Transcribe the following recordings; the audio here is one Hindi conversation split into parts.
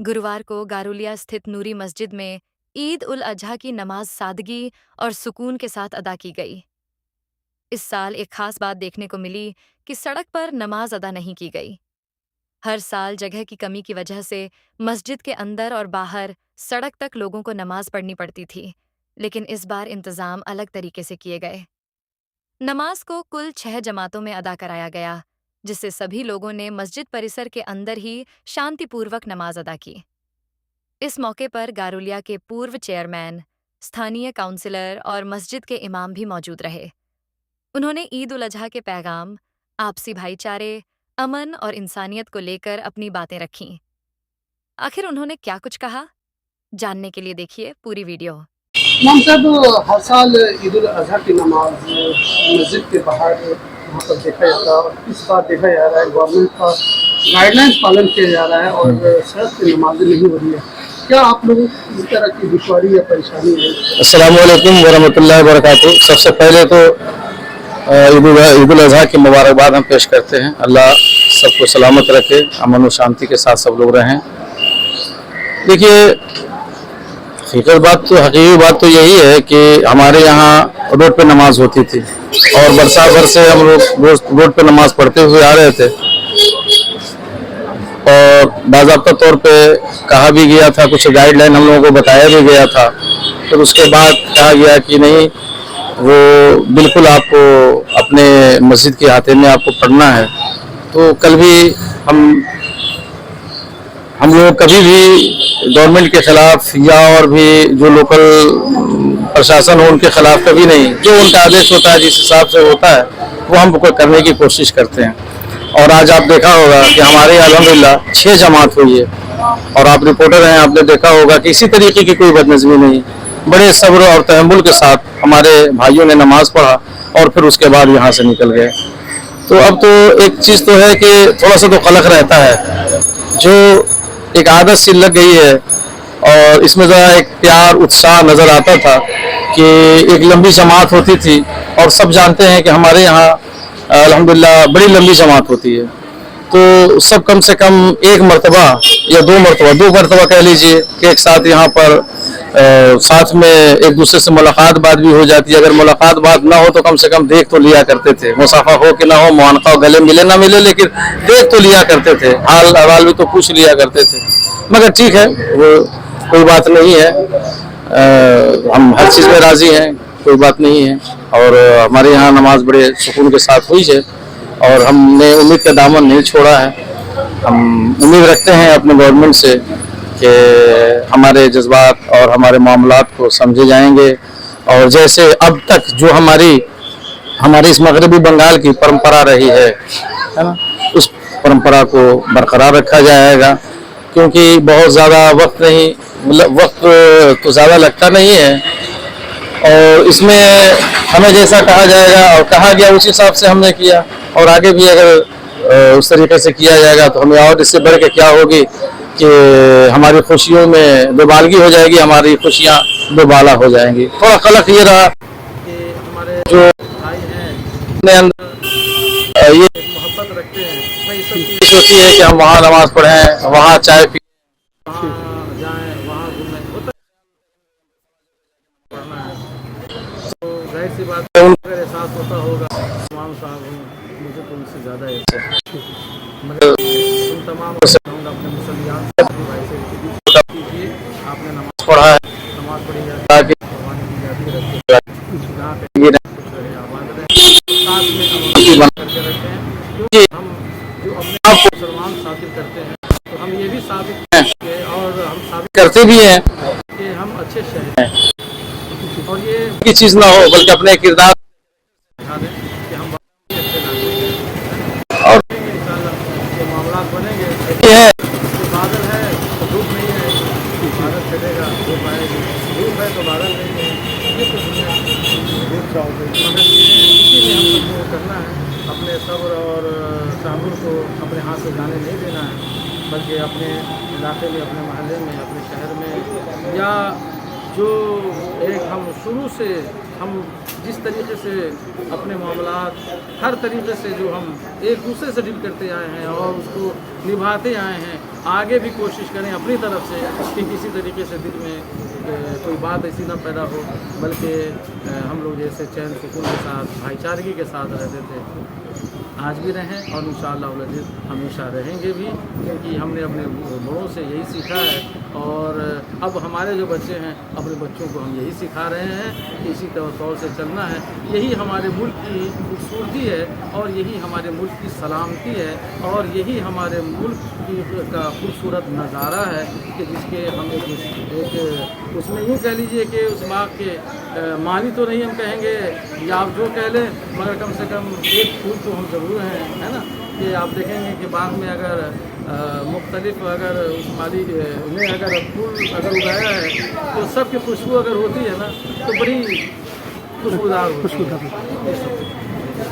गुरुवार को गारुलिया स्थित नूरी मस्जिद में ईद उल अजहा की नमाज सादगी और सुकून के साथ अदा की गई। इस साल एक खास बात देखने को मिली कि सड़क पर नमाज अदा नहीं की गई। हर साल जगह की कमी की वजह से मस्जिद के अंदर और बाहर सड़क तक लोगों को नमाज पढ़नी पड़ती थी, लेकिन इस बार इंतजाम अलग तरीके से किए गए। नमाज को कुल 6 जमातों में अदा कराया गया, जिससे सभी लोगों ने मस्जिद परिसर के अंदर ही शांतिपूर्वक नमाज अदा की। इस मौके पर गारुलिया के पूर्व चेयरमैन, स्थानीय काउंसिलर और मस्जिद के इमाम भी मौजूद रहे। उन्होंने ईद उल अजहा के पैगाम, आपसी भाईचारे, अमन और इंसानियत को लेकर अपनी बातें रखीं। आखिर उन्होंने क्या कुछ कहा, जानने के लिए देखिए पूरी वीडियो। इमाम साहब, हर साल ईद उल अजहा की नमाज मस्जिद के बाहर वहाँ पर देखा जाता है और इस बार देखा जा रहा है गवर्नमेंट का गाइडलाइंस पालन किया जा रहा है और सड़क की नमाजें नहीं हो रही है। क्या आप लोगों को इस तरह की दुश्वारी या परेशानी है? अस्सलाम वालेकुम वरहमतुल्लाहि वबरकातुहू। सबसे पहले तो ईद उल अजहा की मुबारकबाद हम पेश करते हैं। अल्लाह सबको सलामत रखे, अमन और शांति के साथ सब लोग रहें। देखिए, हकीकी बात तो यही है कि हमारे यहाँ रोड पे नमाज होती थी और बरसात भर से हम लोग रोड पे नमाज पढ़ते हुए आ रहे थे और बाज़ाब्ता तौर पे कहा भी गया था, कुछ गाइडलाइन हम लोगों को बताया भी गया था। फिर उसके बाद कहा गया कि नहीं, वो बिल्कुल आपको अपने मस्जिद के अहाते में आपको पढ़ना है। तो कल भी हम लोग कभी भी गवर्नमेंट के खिलाफ या और भी जो लोकल प्रशासन हो उनके खिलाफ कभी नहीं, जो उनका आदेश होता है जिस हिसाब से होता है वो हम करने की कोशिश करते हैं। और आज आप देखा होगा कि हमारे अल्हम्दुलिल्लाह 6 जमात हुई है और आप रिपोर्टर हैं, आपने देखा होगा कि इसी तरीके की कोई बदनज़मी नहीं, बड़े सब्र और तहम्मुल के साथ हमारे भाइयों ने नमाज पढ़ा और फिर उसके बाद यहाँ से निकल गए। तो अब तो एक चीज़ तो है कि थोड़ा सा तो कलक रहता है, जो एक आदत सी लग गई है और इसमें ज़रा एक प्यार उत्साह नज़र आता था कि एक लंबी जमात होती थी और सब जानते हैं कि हमारे यहाँ अल्हम्दुलिल्लाह बड़ी लंबी जमात होती है। तो सब कम से कम एक मरतबा या दो मरतबा कह लीजिए कि एक साथ यहाँ पर साथ में एक दूसरे से मुलाकात बात भी हो जाती है। अगर मुलाकात बात ना हो तो कम से कम देख तो लिया करते थे, मुसाफा हो कि ना हो, मुआनका हो, गले मिले ना मिले, लेकिन देख तो लिया करते थे, हाल अहवाल भी तो पूछ लिया करते थे। मगर ठीक है, वो कोई बात नहीं है, हम हर चीज़ में राज़ी हैं, कोई बात नहीं है। और हमारे यहाँ नमाज बड़े सुकून के साथ हुई है और हमने उम्मीद का दामन नहीं छोड़ा है। हम उम्मीद रखते हैं अपने गवर्नमेंट से कि हमारे जज्बात और हमारे मामलात को समझे जाएंगे और जैसे अब तक जो हमारी इस मगरबी बंगाल की परंपरा रही है ना, उस परंपरा को बरकरार रखा जाएगा। क्योंकि बहुत ज़्यादा वक्त नहीं, मतलब वक्त तो ज़्यादा लगता नहीं है और इसमें हमें जैसा कहा जाएगा और कहा गया उस हिसाब से हमने किया और आगे भी अगर उस तरीके से किया जाएगा तो हमें और इससे बढ़ के क्या होगी कि हमारी खुशियों में बेबालगी हो जाएगी, हमारी खुशियाँ बेबाला हो जाएंगी। थोड़ा कलक ये रहा कि हमारे जो भाई हैं अपने अंदर ये मोहब्बत रखते हैं, वही सब चीज़ होती है कि हम वहाँ नमाज पढ़ें, वहाँ चाय पिए, वहाँ जाएँ, वहाँ घूमें, होता पढ़ना है। तो जाहिर सी बात है उनको एहसास होता होगा, तमाम साहब हैं, मुझे तो उनसे ज़्यादा मगर उन तमाम अपने मुसलमान भाई से कीजिए, आपने नमाज पढ़ा है, नमाज पढ़ी जाती है, कुर्बानी दी जाती है, जहाँ पे खुश रहे, आबाद रहे, साथ में अमन करके रखें। क्योंकि हम जो अपने आप को मुसलमान साबित करते हैं तो हम ये भी साबित हैं और हम साबित करते भी हैं कि हम अच्छे शहर हैं और ये की चीज़ ना हो बल्कि अपने किरदार दिखा दें कि हम अच्छे नागरिक हैं और ये मामला बनेंगे। ये है कि बादल है तो धूप नहीं है, बादल चलेगा धूप आएगी, धूप है तो बादल नहीं है, ये तो मगर ये इसी में हम सबको करना है, अपने सब्र और तहम्मुल को अपने हाथ से जाने नहीं देना है, बल्कि अपने इलाके में, अपने मोहल्ले में, अपने शहर में या जो एक हम शुरू से हम जिस तरीके से अपने मामलात हर तरीके से जो हम एक दूसरे से डील करते आए हैं और उसको निभाते आए हैं, आगे भी कोशिश करें अपनी तरफ से कि किसी तरीके से दिल में कोई बात ऐसी ना पैदा हो, बल्कि हम लोग जैसे चैन सुकून के साथ भाईचारगी के साथ रहते थे आज भी रहें और इंशाअल्लाह अज़ीज़ हमेशा रहेंगे भी, क्योंकि हमने अपने बड़ों से यही सीखा है। और अब हमारे जो बच्चे हैं अपने बच्चों को हम यही सिखा रहे हैं कि इसी तौर से चलना है। यही हमारे मुल्क की खूबसूरती है और यही हमारे मुल्क की सलामती है और यही हमारे मुल्क का खूबसूरत नज़ारा है कि जिसके हम एक उसमें यूँ कह लीजिए कि उस बाग के माली तो नहीं हम कहेंगे या आप जो कह लें, मगर कम से कम एक फूल तो हम ज़रूर हैं, है ना। कि आप देखेंगे कि बाग में अगर मुख्तलिफ अगर उस माली उन्हें अगर फूल अगर उगाया है तो सबकी खुशबू अगर होती है ना तो बड़ी खुशबूदार होती है। ये सब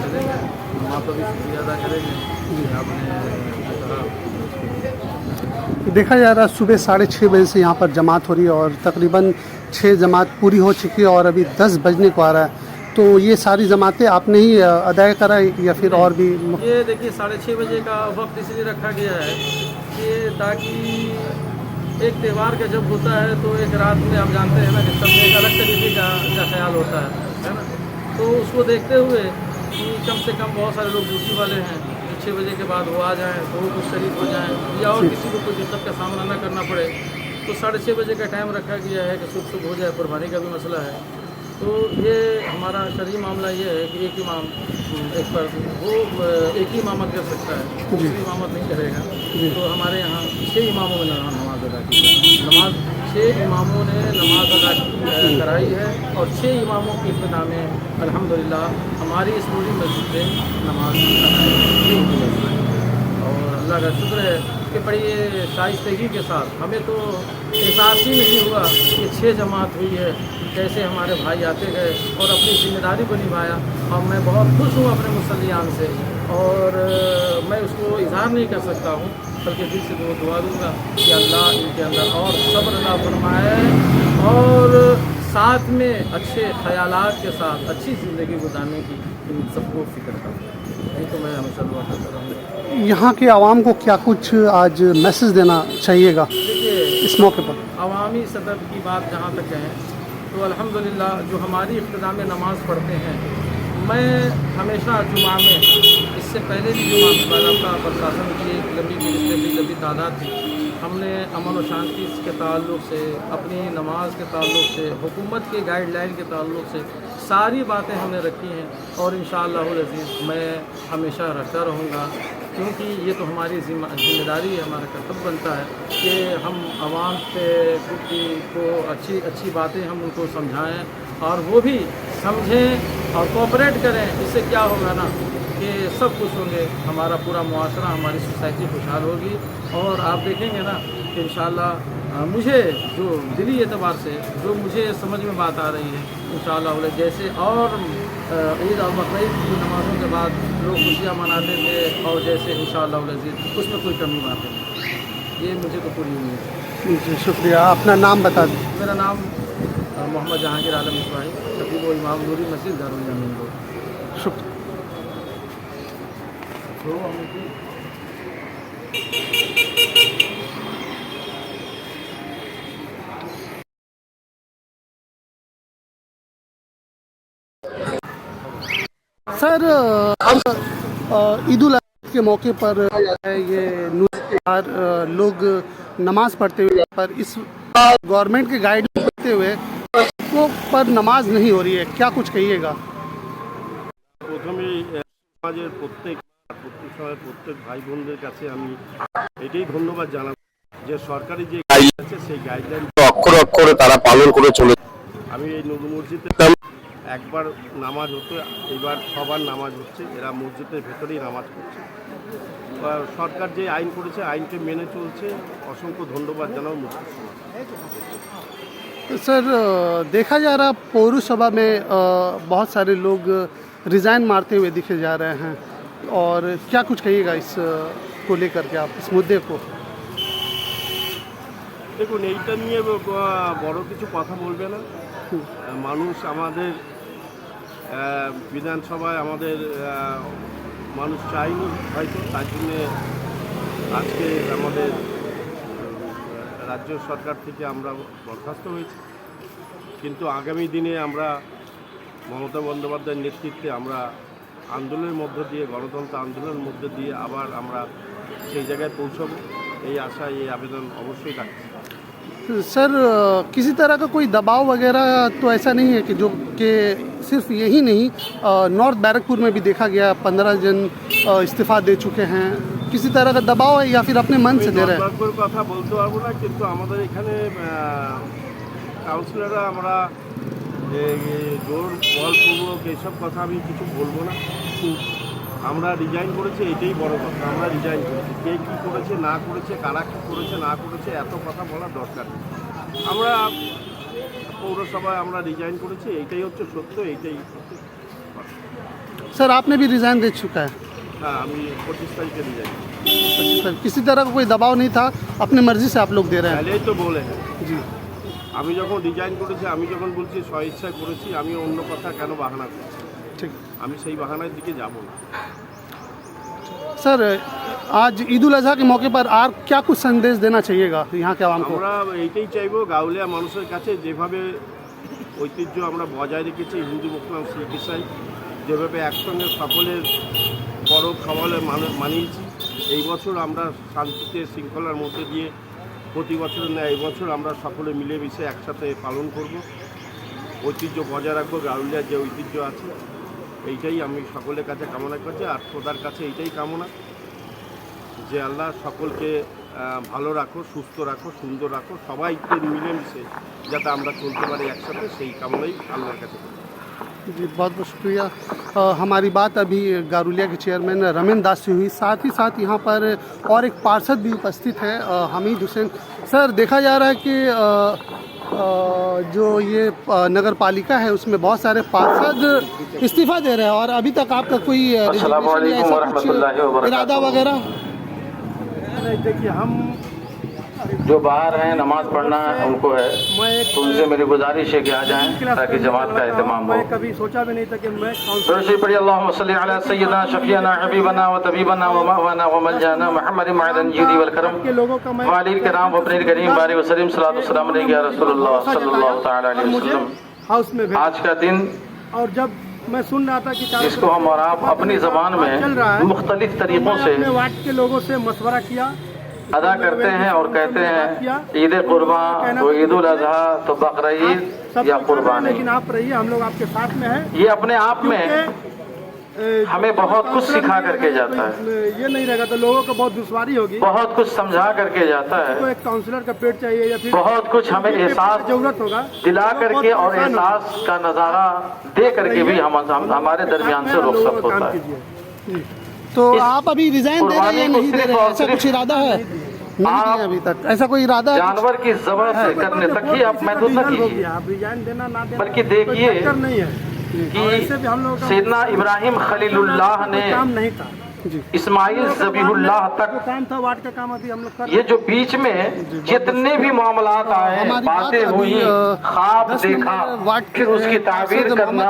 करेंगे, हम आपका भी शुक्रिया अदा करेंगे कि आपने कहा। देखा जा रहा है सुबह 6:30 बजे से यहाँ पर जमात हो रही है और तकरीबन 6 जमात पूरी हो चुकी है और अभी 10 बजने को आ रहा है। तो ये सारी जमातें आपने ही अदा करा या फिर और भी? ये देखिए 6:30 बजे का वक्त इसलिए रखा गया है कि ताकि एक त्यौहार का जब होता है तो एक रात में आप जानते हैं ना कि सब में एक अलग तरीके का ख्याल होता है ना। तो उसको देखते हुए कि कम से कम बहुत सारे लोग ड्यूटी वाले हैं जो 6 बजे के बाद वो आ जाएँ तो वो कुछ शरीक हो जाएँ या और किसी को कोई दिक्कत का सामना ना करना पड़े, तो 6:30 बजे का टाइम रखा गया है कि सुबह हो जाए। कुर्बानी का भी मसला है, तो ये हमारा शरई मामला ये है कि एक इमाम एक पर वो एक ही इमामत कर सकता है, दूसरी इमामत नहीं करेगा। तो हमारे यहाँ 6 इमामों ने नमाज अदा की, 6 इमामों ने नमाज अदा कराई है और 6 इमामों की इब्तिदा में अल्हम्दुलिल्लाह हमारी इस पूरी मस्जिद से नमाज अदा है। और अल्लाह का शुक्र है कि बड़ी ये शाइस्तगी के साथ हमें तो एहसास ही नहीं हुआ कि 6 जमात हुई है, कैसे हमारे भाई आते गए और अपनी जिम्मेदारी को निभाया। और मैं बहुत खुश हूँ अपने मुसल्लियान से और मैं उसको इजहार नहीं कर सकता हूँ, बल्कि दिल से दुआ दूँगा कि अल्लाह इनके अंदर और सब्र अता फरमाए और साथ में अच्छे ख्यालात के साथ अच्छी ज़िंदगी गुजारने की इन सबको फ़िक्र करूँ। यही तो मैं हमेशा दुआ करता रहूँगा। यहाँ के आवाम को क्या कुछ आज मैसेज देना चाहिएगा देखिए इस मौके पर? अवामी सदर की बात जहाँ तक कहें तो अल्हम्दुलिल्लाह जो हमारी इब्तिदा में नमाज़ पढ़ते हैं, मैं हमेशा जुमा में इससे पहले भी जुमा में बाज़ाब्ता का प्रशासन की एक लंबी तादाद थी, हमने अमन और शांति के ताल्लुक़ से, अपनी नमाज के ताल्लुक़ से, हुकूमत के गाइडलाइन के ताल्लुक़ से सारी बातें हमने रखी हैं और इंशाअल्लाह अज़ीज़ मैं हमेशा रखता रहूँगा, क्योंकि ये तो हमारी जिम्मेदारी है, हमारा कर्तव्य बनता है कि हम आवाम पे को अच्छी बातें हम उनको समझाएं और वो भी समझें और कोऑपरेट करें। इससे क्या होगा ना कि सब खुश होंगे, हमारा पूरा मुआशरा, हमारी सोसाइटी खुशहाल होगी। और आप देखेंगे ना कि इंशाअल्लाह मुझे जो दिली एतबार से जो मुझे समझ में बात आ रही है, इंशाअल्लाह जैसे और ईद और बकरीद की नमाज़ों के बाद लोग खुशियाँ मनाते थे और जैसे इंशाअल्लाह अज़ीज़ उसमें कोई कमी बात नहीं, ये मुझे तो पूरी उम्मीद है। जी शुक्रिया। अपना नाम बता दें। मेरा नाम मोहम्मद जहांगीर आलम इस्माइल, खतीब व इमाम नूरी मस्जिद दारुल जामिया रोड। शुक्रिया। सर ईद उल अज़हा के मौके पर ये नूर लोग नमाज पढ़ते हुए पर इस गवर्नमेंट के गाइडलाइन पढ़ते हुए को पर नमाज नहीं हो रही है, क्या कुछ कहिएगा? প্রথমেই সমাজের প্রত্যেক সময় প্রত্যেক ভাই বোনদের কাছে আমি এটাই ধন্যবাদ জানাব যে সরকারি যে গাইডলাইন আছে সেই গাইডলাইন অক্ষরে অক্ষরে তারা পালন করে চলে। আমি এই নূর মসজিদে একবার নামাজ হতো, এবার সবার নামাজ হচ্ছে, এরা মসজিদের ভেতরেই নামাজ পড়ছে। সরকার যে আইন করেছে আইনকে মেনে চলছে, অসংখ্য ধন্যবাদ জানাও মুফতি সাহেব। सर देखा जा रहा पौरसभा में बहुत सारे लोग रिज़ाइन मारते हुए दिखे जा रहे हैं और क्या कुछ कहिएगा इस को लेकर के आप इस मुद्दे को? দেখুন এইটা নিয়ে বড় কিছু কথা বলবে না মানুষ। আমাদের বিধানসভায় আমাদের মানুষ চাইনি হয়তো, তার জন্যে আজকে আমাদের রাজ্য সরকার থেকে আমরা বরখাস্ত হয়েছি, কিন্তু আগামী দিনে আমরা মমতা বন্দ্যোপাধ্যায়ের নেতৃত্বে আমরা আন্দোলনের মধ্য দিয়ে, গণতন্ত্র আন্দোলনের মধ্য দিয়ে আবার আমরা সেই জায়গায় পৌঁছাবো, এই আশা, এই আবেদন অবশ্যই রাখছি। सर किसी तरह का कोई दबाव वगैरह तो ऐसा नहीं है कि जो कि सिर्फ यही नहीं, नॉर्थ बैरकपुर में भी देखा गया 15 जन इस्तीफ़ा दे चुके हैं, किसी तरह का दबाव है या फिर अपने मन से दे रहे हैं? নর্থ কথা বলতে পারবো না, কিন্তু আমাদের এখানে কাউন্সিলররা আমরা জোর বলপূর্বক এইসব কথা আমি কিছু বলবো না। আমরা রিজাইন করেছি, এটাই বড় কথা। আমরা রিজাইন করেছি, কে কী করেছে না করেছে, কারা কী করেছে না করেছে এত কথা বলার দরকার নেই। আমরা পৌরসভায় আমরা রিজাইন করেছি, এইটাই হচ্ছে সত্য, এইটাই। सर आपने भी रिज़ाइन दे चुका है? হ্যাঁ, আমি 25 তারিখে রিজাইন করেছি। सर किसी तरह का कोई दबाव नहीं था, अपने मर्ज़ी से आप लोग दे रहे हैं? তাহলেই তো বলে হ্যাঁ, जी আমি যখন রিজাইন করেছি, আমি যখন বলছি স্বইচ্ছায় করেছি, আমি অন্য কথা কেন বাহানা করছি? ठीक। আমি সেই বাহানার দিকে যাব না। सर आज ईद उल अज़हा के मौके पर और क्या कुछ संदेश देना चाहिएगा यहाँ के आवाम को? আমরা এইটাই চাইবো, গাউলিয়া মানুষের কাছে যেভাবে ঐতিহ্য আমরা বজায় রেখেছি, হিন্দু মুসলিম শিখ ইসাই যেভাবে একসঙ্গে সকলের পরব খাওয়ালে মানিয়েছি, এই বছর আমরা শান্তিতে শৃঙ্খলার মধ্যে দিয়ে প্রতি বছর না এই বছর আমরা সকলে মিলেমিশে একসাথে পালন করব, ঐতিহ্য বজায় রাখবো। গাউলিয়ার যে ঐতিহ্য আছে এইটাই আমি সকলের কাছে কামনা করছি, আর খোদার কাছে এইটাই কামনা যে আল্লাহ সকলকে ভালো রাখো, সুস্থ রাখো, সুন্দর রাখো, সবাইকে মিলেমিশে যাতে আমরা চলতে পারি একসাথে, সেই কামনাই আল্লাহর কাছে করি। जी बहुत बहुत शुक्रिया। हमारी बात अभी गारुलिया के चेयरमैन रमेन दास से हुई, साथ ही साथ यहाँ पर और एक पार्षद भी उपस्थित है, हमीद हुसैन। सर देखा जा रहा है कि जो ये नगर पालिका है उसमें बहुत सारे पार्षद इस्तीफा दे रहे हैं, और अभी तक आपका कोई अस्सलामुअलैकुम ऐसा कुछ वरहमतुल्लाहि वबरकातुहू। इरादा वगैरह? नहीं, देखिए हम जो बाहर हैं नमाज पढ़ना उनको है, तो उनसे मेरी गुजारिश है कि आ जाएं ताकि जमात का एहतमाम हो। मैं कभी सोचा भी नहीं था कि मैं दुरूद पढ़िए, अल्लाहुम्मा सल्ली अला सय्यिदना शफीअना हबीबना व तबीबना व मअवाना व मलजाना मुहम्मद मअदन जीदी वल करम के लोगों का मैं वालिल किराम व अपने करीम बारी वसल्लम सल्लल्लाहु अलैहि वसल्लम या रसूलुल्लाह सल्लल्लाहु तआला अलैहि वसल्लम। हाउस में भेजा, आज का दिन और जब मैं सुन रहा था कि चारों जिसको हम और आप अपनी ज़बान चल रहा है, में मुख्तलिफ तरीक़ों मैं से अपने वार्ड के लोगों से मशवरा किया, अदा करते हैं और कहते हैं ईद कुर्बान तो ईद उल अज़हा तो बकरीद सब या कुछ कर रहे हैं, कुर्बानी, लेकिन आप रहिए, हम लोग आपके साथ में हैं। ये अपने आप में हमें बहुत कुछ सिखा करके जाता है, ये नहीं रहेगा तो लोगों को बहुत दुश्वारी होगी। बहुत कुछ समझा करके जाता तो है, एक काउंसलर का पेट चाहिए या फिर बहुत कुछ हमें एहसास जरूरत होगा दिला तो करके बहुत और परेशान होगा। एहसास का नज़ारा दे करके भी हमारे दरमियान से आप लोगों रुखसत का काम होता है। कीजिए। तो इस आप अभी रिजाइन दे रहे हैं या कुर्बानी को नहीं दे सिर्फ रहे हैं? और ऐसा सिर्फ कुछ इरादा है? नहीं आप किया अभी तक, ऐसा कोई इरादा है? जानवर की ज़बह से करने तक ही आप महसूस न कीजिए, आप रिजाइन देना ना देना बल्कि कोई देखिए चक्कर नहीं है, और ऐसे भी हम लोगों कि का सैयदना इब्राहिम खलीलुल्लाह ने काम नहीं था। इस्माइल ज़बीहुल्लाह जो तक, काम था वार्ड का काम अभी हम लोग कर ये जो बीच में जितने भी मामलात आए, हमारी बात बातें अभी, हुई, ख्वाब 10 देखा, नंबर वार्ड फिर उसकी ताबीर करना,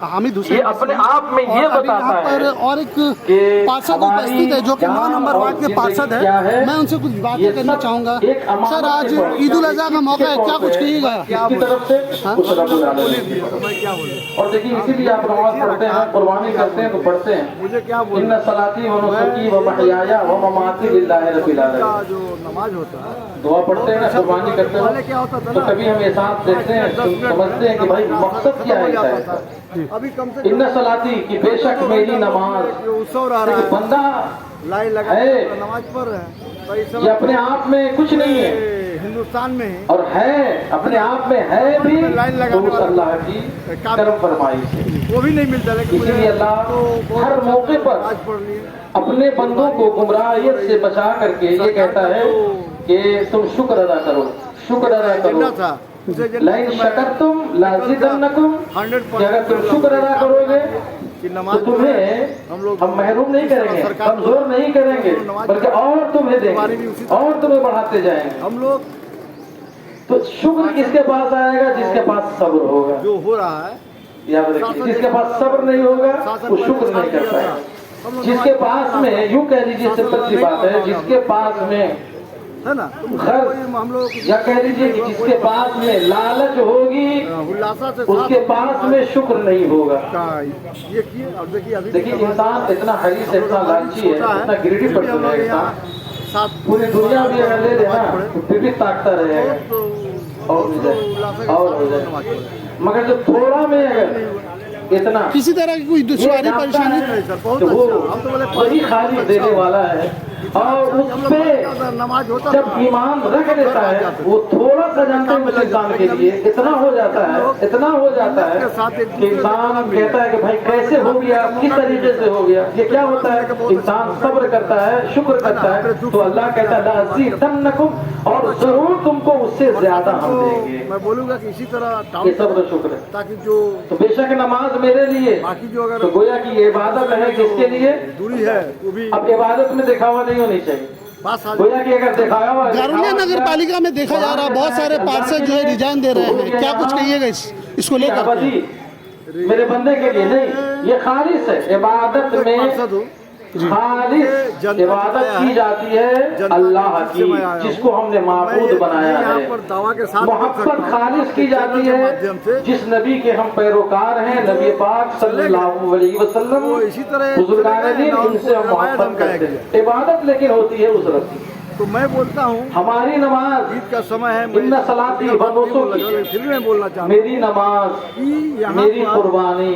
हामिद हुसैन ये अपने आप में ये और अभी बताता यहाँ पर है और एक कि पार्षद हमारी उपस्थित है जो कि 9 नंबर वार्ड के जिंदगी पार्षद क्या है, है, मैं उनसे कुछ ये बातें करना सब चाहूँगा। एक अमानत सर आज के तौर पे, ईद उल अज़हा का मौका है, क्या कुछ कहिएगा? इसकी तरफ से हाँ? कुछ रब्बुल आलमीन। मैं क्या बोलूं, और देखिए इसीलिए आप नमाज पढ़ते हैं, कुर्बानी करते हैं तो पढ़ते हैं, मुझे क्या बोलूं, इन्ना सलाती व नुसुकी व महयाया व ममाती लिल्लाहि रब्बिल का आलमीन। जो नमाज होता है दुआ पढ़ते हैं ना, कुर्बानी करते पहले हैं क्या होता था तो ना, कभी हम एहसास देखते हैं, समझते हैं कि भाई मकसद क्या है जाता इसका। था। अभी कम से इन्ना सलाती कि बेशक मेरी नमाज, कम उत्सव रह रहा है, बंदा लाइन लगा है, के नमाज पढ़ रहे हैं, तो इस ये समय अपने आप में कुछ नहीं है, हिंदुस्तान में ही और है अपने आप में है भी लाइन लगाने तो उस वाला अल्लाह की करम फरमाइश है। वो भी नहीं मिलता, लेकिन मुझे इसीलिए अल्लाह तो बहुत हर मौके पर आज पढ़ लिए अपने बंदों को गुमराहियत से बचा करके ये कहता है कि तुम शुक्र अदा करो, शुक्र अदा करो, एजेंडा था उसे लाइन शकरतुम लाज़िदन्नकुम, कि अगर तुम 100% शुक्र अदा करोगे कि तो नमाज तुम्हें हम महरूम नहीं करेंगे, कमजोर नहीं करेंगे, बल्कि और तुम्हें देंगे और तुम्हें बढ़ाते जाएंगे। हम लोग तो शुक्र किसके पास आएगा? जिसके पास सब्र होगा। जो हो रहा है, याद रखिए, जिसके पास सब्र नहीं होगा वो शुक्र नहीं कर पाएगा। जिसके पास में यूं कह लीजिए, सिंपल सी बात है, जिसके पास में है ना, तो घर हम लोग या कह लीजिए कि जिसके पास में लालच होगी उल्लासा से उसके पास में शुक्र नहीं होगा। का ये किए। और देखिए अभी देखिए इंसान इतना हरीस है, इतना लालची है, इतना गिरडी हम पर्सन है लोग यहाँ इंसान, साथ पूरी दुनिया भी अगर ले लेना तो फिर भी ताकता रहेगा तो और हो जाए और हो जाए, मगर जो थोड़ा में अगर इतना किसी तरह की कोई दुश्वारी ये परेशानी जानता है सर, बहुत तो वो अच्छा। हम तो बोले वही खाली देने वाला है, और उस पे नमाज होता जब ईमान रख लेता है वो थोड़ा सा जानते हैं उस इंसान के लिए इतना हो जाता है, इतना हो जाता है कि इंसान कहता है कि भाई कैसे हो गया, किस तरीके से हो गया। ये क्या होता है, इंसान सब्र करता है, शुक्र करता है, तो अल्लाह कहता है लाज़ीदन्नकुम, और जरूर तुमको उससे ज्यादा हम देंगे। मैं बोलूँगा कि इसी तरह ये सब्र शुक्र है। ताकि जो तो बेशक नमाज मेरे लिए बाकी जो अगर तो गोया की ये इबादत है किसके लिए, दूरी है वो भी अब इबादत में दिखावा नहीं होनी चाहिए। बात आ गोया की अगर दिखावा गारुलिया नगर पालिका में देखा जा रहा है बहुत सारे पार्षद जो है रिजाइन दे रहे हैं, क्या कुछ कहिएगा इसको लेकर? अबदी मेरे बंदे के लिए नहीं, ये खालिस है, इबादत में पार्षद हो खालिस इबादत की जाती है अल्लाह की, जिसको हमने माबूद बनाया यहाँ है। पर दावा के साथ मोहब्बत खालिस की जाती है जिस नबी के हम पैरोकार हैं, नबी पाक सल्लल्लाहु अलैहि वसल्लम, वो इसी तरह बुजुर्गान दिन, इनसे हम मोहब्बत करते हैं। इबादत लेकिन होती है उस रब की। तो मैं बोलता हूँ हमारी नमाज ईद का समय है, इन्ना सलाती बनोसों की, फिर मैं बोलना चाहूँ मेरी नमाज, कि यहाँ मेरी पर कुर्बानी,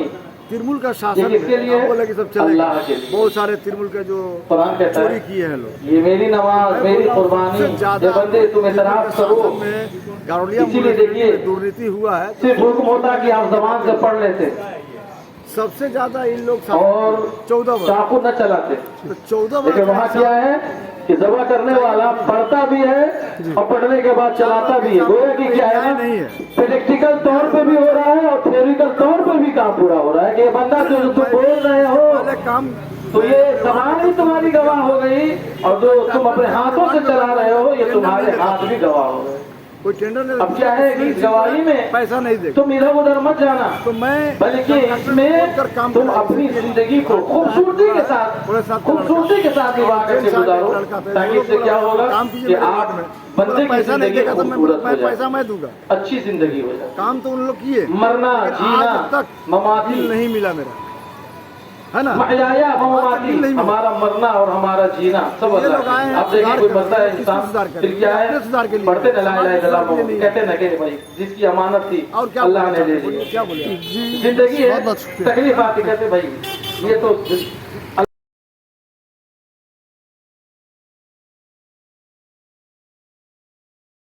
तिरमुल का शासन ये किसके लिए? बोले कि सब अल्लाह चलेगा। के लिए। बहुत सारे तिरमुल के जो कुरान कहता चोरी है किए हैं लोग, ये मेरी नमाज, मेरी कुर्बानी, ये बंदे तुम इतराफ करो। गारोलिया इसीलिए देखिए दुर्नीति हुआ है। सिर्फ हुक्म होता कि आप जबान से पढ़ लेते सबसे ज्यादा इन लोग और 14 वर्ष, चाकू न चलाते, तो 14 लेकिन वहाँ वर्ष क्या है कि जबा करने वाला पढ़ता भी है और पढ़ने के बाद चलाता भी है। गोया कि क्या है ना, नहीं है। प्रैक्टिकल तौर पे भी हो रहा है और थ्योरिकल तौर पे भी काम पूरा हो रहा है कि ये बंदा जो तुम बोल रहे हो पहले काम तो ये जबान ही तुम्हारी गवाह हो गई, और जो तुम अपने हाथों से चला रहे हो ये तुम्हारे हाथ भी गवाह हो गए। कोई टेंडर नहीं। अब क्या है कि गवाही में पैसा नहीं दे, तुम इधर उधर मत जाना, तो मैं बल्कि इसमें तुम अपनी जिंदगी को खूबसूरती के साथ निभा करके गुजारो, ताकि इससे क्या होगा कि आप बंदे की पैसा नहीं जिंदगी देगा तो मैं खूबसूरत हो पैसा जाए, मैं दूंगा। अच्छी जिंदगी हो जाए। काम तो उन लोग किए, मरना लेकिन जीना आज तक ममाती दिल नहीं मिला मेरा, है ना। महयाया ममाती, नहीं मिला। हमारा मरना और हमारा जीना सब ये अल्लाह लोग आए की। हैं आप देखिए सुधार कोई करने, मरता है किसको इंसान, सुधार करने? फिर क्या है, अपने सुधार के लिए। पढ़ते न ला इलाहा इल्लल्लाह सुधार के लिए नहीं। कहते न के भाई जिसकी अमानत थी और क्या अल्लाह ने ले बोले? ली। क्या बोले? जिंदगी है, बहुत शुक्रिया। तकलीफ आती, कहते भाई ये तो